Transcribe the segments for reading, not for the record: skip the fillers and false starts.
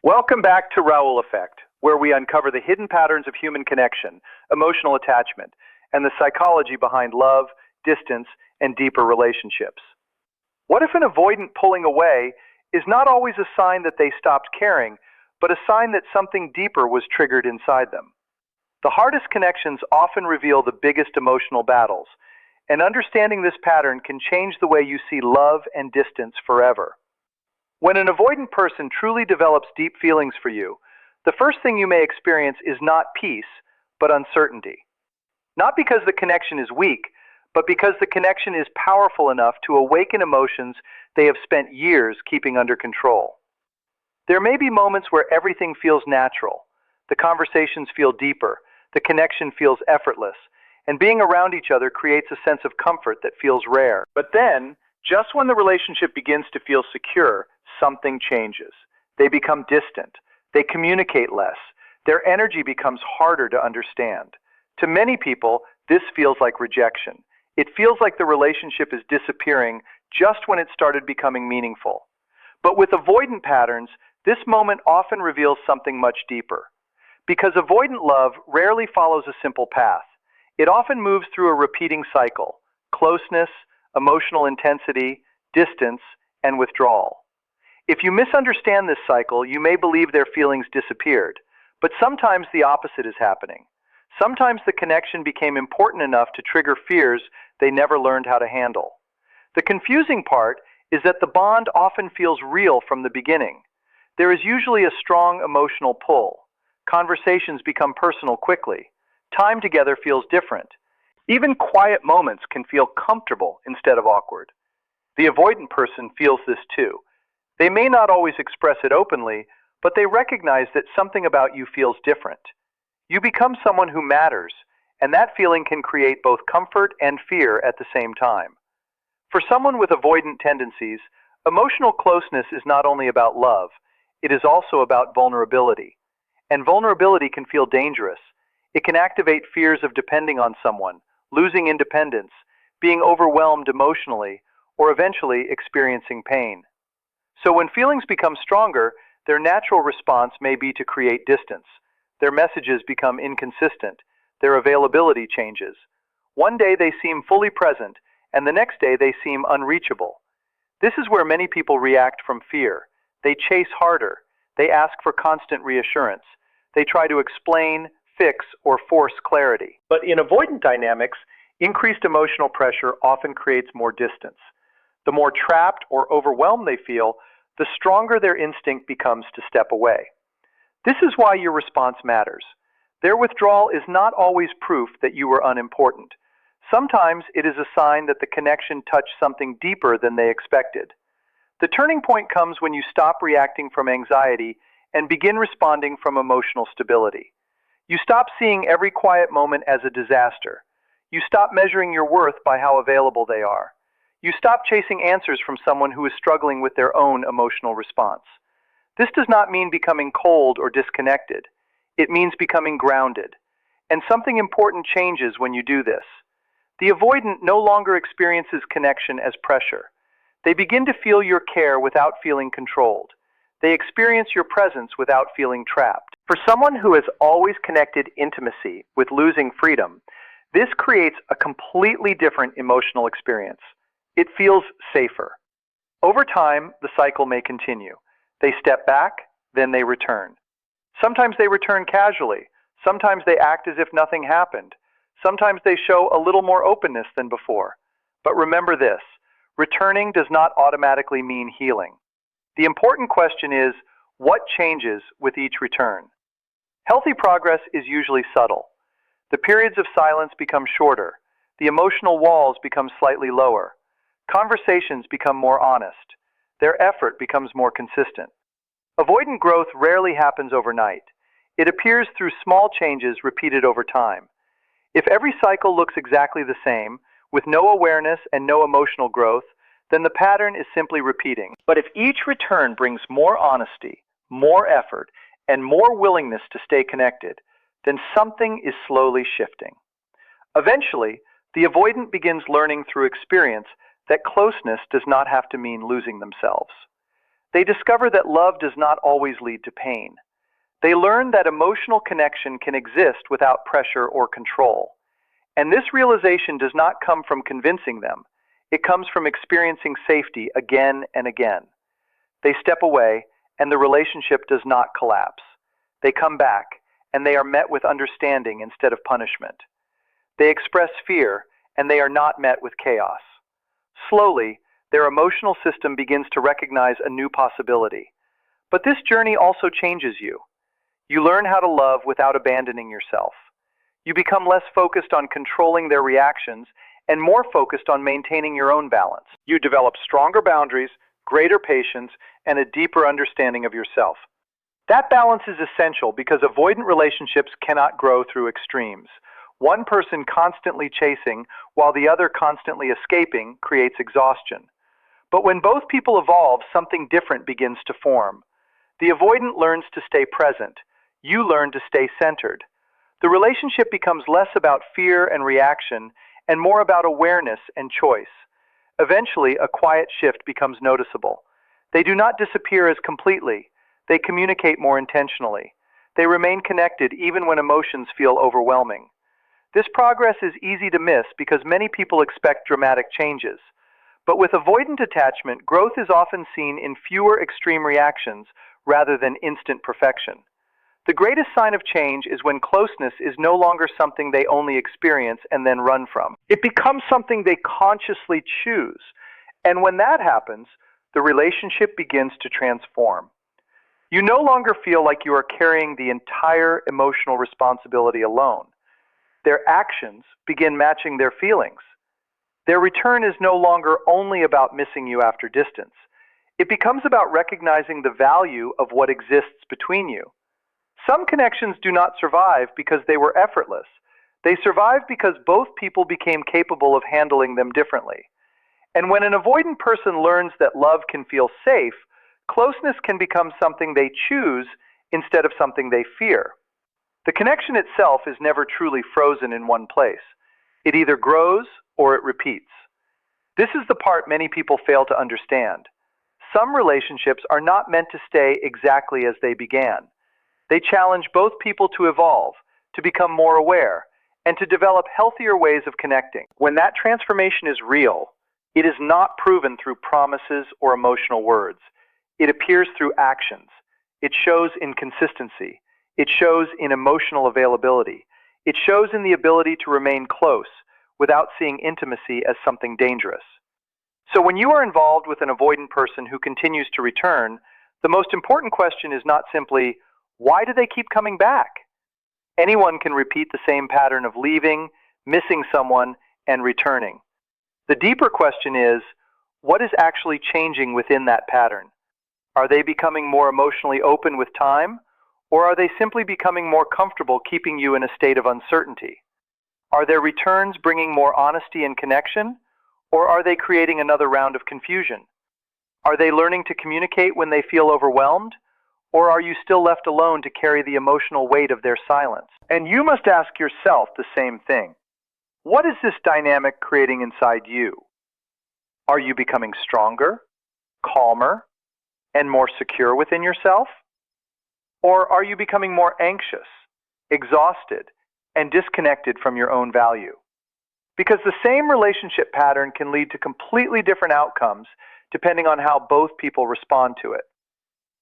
Welcome back to Raul Effect, where we uncover the hidden patterns of human connection, emotional attachment, and the psychology behind love, distance, and deeper relationships. What if an avoidant pulling away is not always a sign that they stopped caring, but a sign that something deeper was triggered inside them? The hardest connections often reveal the biggest emotional battles, and understanding this pattern can change the way you see love and distance forever. When an avoidant person truly develops deep feelings for you, the first thing you may experience is not peace, but uncertainty. Not because the connection is weak, but because the connection is powerful enough to awaken emotions they have spent years keeping under control. There may be moments where everything feels natural, the conversations feel deeper, the connection feels effortless, and being around each other creates a sense of comfort that feels rare. But then, just when the relationship begins to feel secure, something changes. They become distant. They communicate less. Their energy becomes harder to understand. To many people, this feels like rejection. It feels like the relationship is disappearing just when it started becoming meaningful. But with avoidant patterns, this moment often reveals something much deeper. Because avoidant love rarely follows a simple path. It often moves through a repeating cycle: closeness, emotional intensity, distance, and withdrawal. If you misunderstand this cycle, you may believe their feelings disappeared, but sometimes the opposite is happening. Sometimes the connection became important enough to trigger fears they never learned how to handle. The confusing part is that the bond often feels real from the beginning. There is usually a strong emotional pull. Conversations become personal quickly. Time together feels different. Even quiet moments can feel comfortable instead of awkward. The avoidant person feels this too. They may not always express it openly, but they recognize that something about you feels different. You become someone who matters, and that feeling can create both comfort and fear at the same time. For someone with avoidant tendencies, emotional closeness is not only about love, it is also about vulnerability. And vulnerability can feel dangerous. It can activate fears of depending on someone, losing independence, being overwhelmed emotionally, or eventually experiencing pain. So when feelings become stronger, their natural response may be to create distance. Their messages become inconsistent. Their availability changes. One day they seem fully present, and the next day they seem unreachable. This is where many people react from fear. They chase harder. They ask for constant reassurance. They try to explain, fix, or force clarity. But in avoidant dynamics, increased emotional pressure often creates more distance. The more trapped or overwhelmed they feel, the stronger their instinct becomes to step away. This is why your response matters. Their withdrawal is not always proof that you were unimportant. Sometimes it is a sign that the connection touched something deeper than they expected. The turning point comes when you stop reacting from anxiety and begin responding from emotional stability. You stop seeing every quiet moment as a disaster. You stop measuring your worth by how available they are. You stop chasing answers from someone who is struggling with their own emotional response. This does not mean becoming cold or disconnected. It means becoming grounded. And something important changes when you do this. The avoidant no longer experiences connection as pressure. They begin to feel your care without feeling controlled. They experience your presence without feeling trapped. For someone who has always connected intimacy with losing freedom, this creates a completely different emotional experience. It feels safer. Over time, the cycle may continue. They step back, then they return. Sometimes they return casually. Sometimes they act as if nothing happened. Sometimes they show a little more openness than before. But remember this: returning does not automatically mean healing. The important question is, what changes with each return? Healthy progress is usually subtle. The periods of silence become shorter. The emotional walls become slightly lower. Conversations become more honest. Their effort becomes more consistent. Avoidant growth rarely happens overnight. It appears through small changes repeated over time. If every cycle looks exactly the same, with no awareness and no emotional growth, then the pattern is simply repeating. But if each return brings more honesty, more effort, and more willingness to stay connected, then something is slowly shifting. Eventually, the avoidant begins learning through experience that closeness does not have to mean losing themselves. They discover that love does not always lead to pain. They learn that emotional connection can exist without pressure or control. And this realization does not come from convincing them. It comes from experiencing safety again and again. They step away, and the relationship does not collapse. They come back, and they are met with understanding instead of punishment. They express fear, and they are not met with chaos. Slowly, their emotional system begins to recognize a new possibility. But this journey also changes you. You learn how to love without abandoning yourself. You become less focused on controlling their reactions and more focused on maintaining your own balance. You develop stronger boundaries, greater patience, and a deeper understanding of yourself. That balance is essential because avoidant relationships cannot grow through extremes. One person constantly chasing while the other constantly escaping creates exhaustion. But when both people evolve, something different begins to form. The avoidant learns to stay present. You learn to stay centered. The relationship becomes less about fear and reaction and more about awareness and choice. Eventually, a quiet shift becomes noticeable. They do not disappear as completely. They communicate more intentionally. They remain connected even when emotions feel overwhelming. This progress is easy to miss because many people expect dramatic changes. But with avoidant attachment, growth is often seen in fewer extreme reactions rather than instant perfection. The greatest sign of change is when closeness is no longer something they only experience and then run from. It becomes something they consciously choose. And when that happens, the relationship begins to transform. You no longer feel like you are carrying the entire emotional responsibility alone. Their actions begin matching their feelings. Their return is no longer only about missing you after distance. It becomes about recognizing the value of what exists between you. Some connections do not survive because they were effortless. They survive because both people became capable of handling them differently. And when an avoidant person learns that love can feel safe, closeness can become something they choose instead of something they fear. The connection itself is never truly frozen in one place. It either grows or it repeats. This is the part many people fail to understand. Some relationships are not meant to stay exactly as they began. They challenge both people to evolve, to become more aware, and to develop healthier ways of connecting. When that transformation is real, it is not proven through promises or emotional words. It appears through actions. It shows in consistency. It shows in emotional availability. It shows in the ability to remain close without seeing intimacy as something dangerous. So when you are involved with an avoidant person who continues to return, the most important question is not simply, why do they keep coming back? Anyone can repeat the same pattern of leaving, missing someone, and returning. The deeper question is, what is actually changing within that pattern? Are they becoming more emotionally open with time, or are they simply becoming more comfortable keeping you in a state of uncertainty? Are their returns bringing more honesty and connection, or are they creating another round of confusion? Are they learning to communicate when they feel overwhelmed, or are you still left alone to carry the emotional weight of their silence? And you must ask yourself the same thing. What is this dynamic creating inside you? Are you becoming stronger, calmer, and more secure within yourself? Or are you becoming more anxious, exhausted, and disconnected from your own value? Because the same relationship pattern can lead to completely different outcomes depending on how both people respond to it.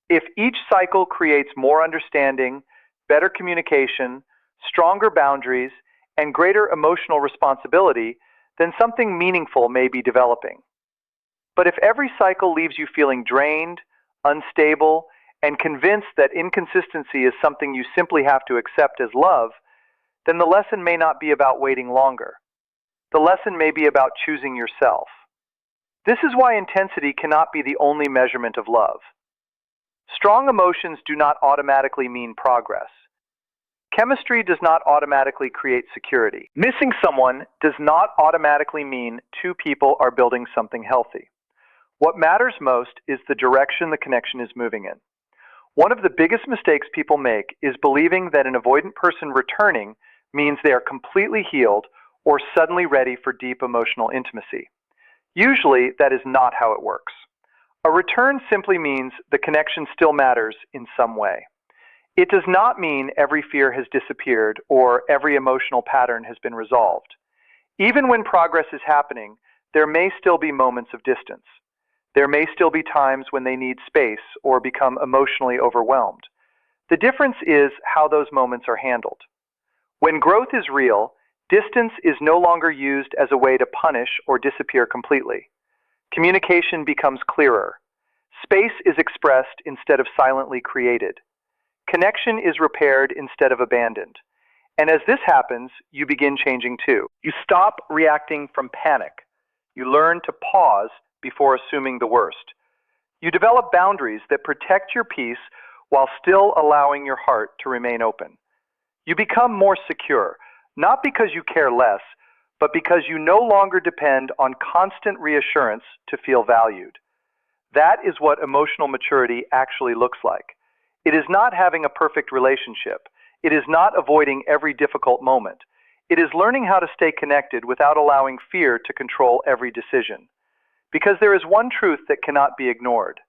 If each cycle creates more understanding, better communication, stronger boundaries, and greater emotional responsibility, then something meaningful may be developing. But if every cycle leaves you feeling drained, unstable, and convinced that inconsistency is something you simply have to accept as love, then the lesson may not be about waiting longer. The lesson may be about choosing yourself. This is why intensity cannot be the only measurement of love. Strong emotions do not automatically mean progress. Chemistry does not automatically create security. Missing someone does not automatically mean two people are building something healthy. What matters most is the direction the connection is moving in. One of the biggest mistakes people make is believing that an avoidant person returning means they are completely healed or suddenly ready for deep emotional intimacy. Usually, that is not how it works. A return simply means the connection still matters in some way. It does not mean every fear has disappeared or every emotional pattern has been resolved. Even when progress is happening, there may still be moments of distance. There may still be times when they need space or become emotionally overwhelmed. The difference is how those moments are handled. When growth is real, distance is no longer used as a way to punish or disappear completely. Communication becomes clearer. Space is expressed instead of silently created. Connection is repaired instead of abandoned. And as this happens, you begin changing too. You stop reacting from panic. You learn to pause before assuming the worst. You develop boundaries that protect your peace while still allowing your heart to remain open. You become more secure, not because you care less, but because you no longer depend on constant reassurance to feel valued. That is what emotional maturity actually looks like. It is not having a perfect relationship. It is not avoiding every difficult moment. It is learning how to stay connected without allowing fear to control every decision. Because there is one truth that cannot be ignored.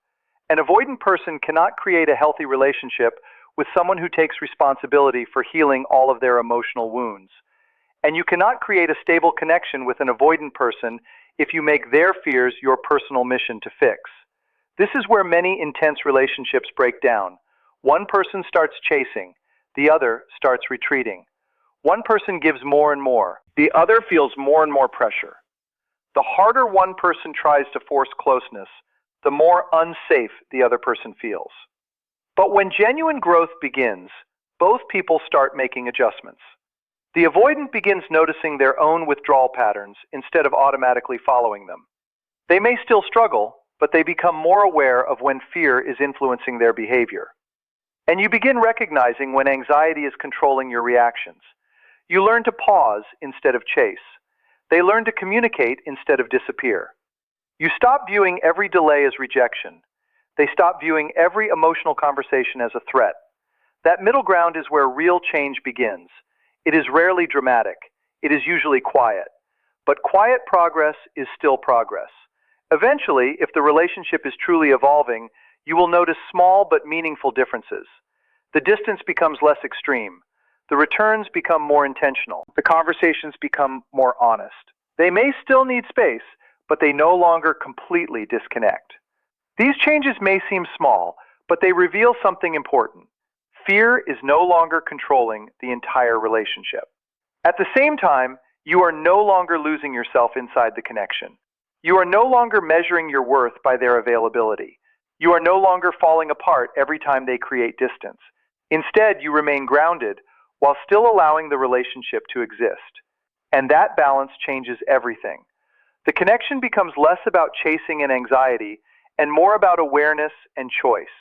An avoidant person cannot create a healthy relationship with someone who takes responsibility for healing all of their emotional wounds. And you cannot create a stable connection with an avoidant person if you make their fears your personal mission to fix. This is where many intense relationships break down. One person starts chasing, the other starts retreating. One person gives more and more, the other feels more and more pressure. The harder one person tries to force closeness, the more unsafe the other person feels. But when genuine growth begins, both people start making adjustments. The avoidant begins noticing their own withdrawal patterns instead of automatically following them. They may still struggle, but they become more aware of when fear is influencing their behavior. And you begin recognizing when anxiety is controlling your reactions. You learn to pause instead of chase. They learn to communicate instead of disappear. You stop viewing every delay as rejection. They stop viewing every emotional conversation as a threat. That middle ground is where real change begins. It is rarely dramatic. It is usually quiet. But quiet progress is still progress. Eventually, if the relationship is truly evolving, you will notice small but meaningful differences. The distance becomes less extreme. The returns become more intentional. The conversations become more honest. They may still need space, but they no longer completely disconnect. These changes may seem small, but they reveal something important. Fear is no longer controlling the entire relationship. At the same time, you are no longer losing yourself inside the connection. You are no longer measuring your worth by their availability. You are no longer falling apart every time they create distance. Instead, you remain grounded while still allowing the relationship to exist. And that balance changes everything. The connection becomes less about chasing and anxiety and more about awareness and choice.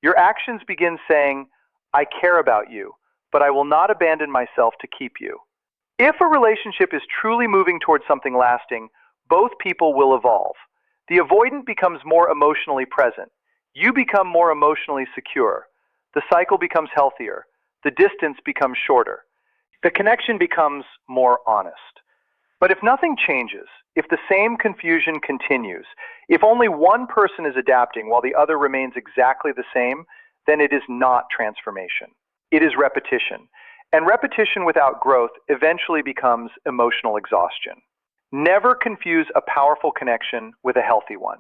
Your actions begin saying, I care about you, but I will not abandon myself to keep you. If a relationship is truly moving towards something lasting, both people will evolve. The avoidant becomes more emotionally present. You become more emotionally secure. The cycle becomes healthier. The distance becomes shorter. The connection becomes more honest. But if nothing changes, if the same confusion continues, if only one person is adapting while the other remains exactly the same, then it is not transformation. It is repetition. And repetition without growth eventually becomes emotional exhaustion. Never confuse a powerful connection with a healthy one.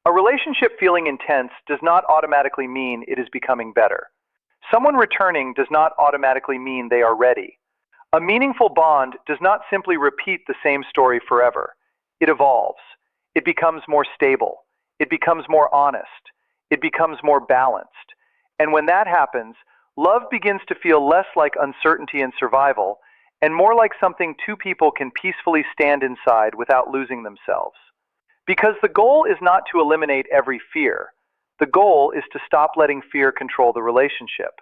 A relationship feeling intense does not automatically mean it is becoming better. Someone returning does not automatically mean they are ready. A meaningful bond does not simply repeat the same story forever. It evolves. It becomes more stable. It becomes more honest. It becomes more balanced. And when that happens, love begins to feel less like uncertainty and survival and more like something two people can peacefully stand inside without losing themselves. Because the goal is not to eliminate every fear. The goal is to stop letting fear control the relationship.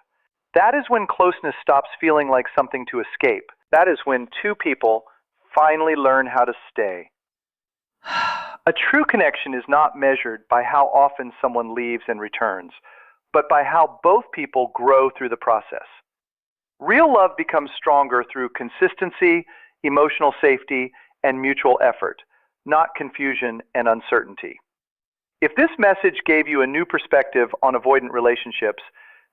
That is when closeness stops feeling like something to escape. That is when two people finally learn how to stay. A true connection is not measured by how often someone leaves and returns, but by how both people grow through the process. Real love becomes stronger through consistency, emotional safety, and mutual effort, not confusion and uncertainty. If this message gave you a new perspective on avoidant relationships,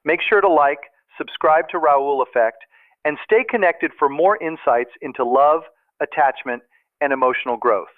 make sure to like, subscribe to Raul Effect, and stay connected for more insights into love, attachment, and emotional growth.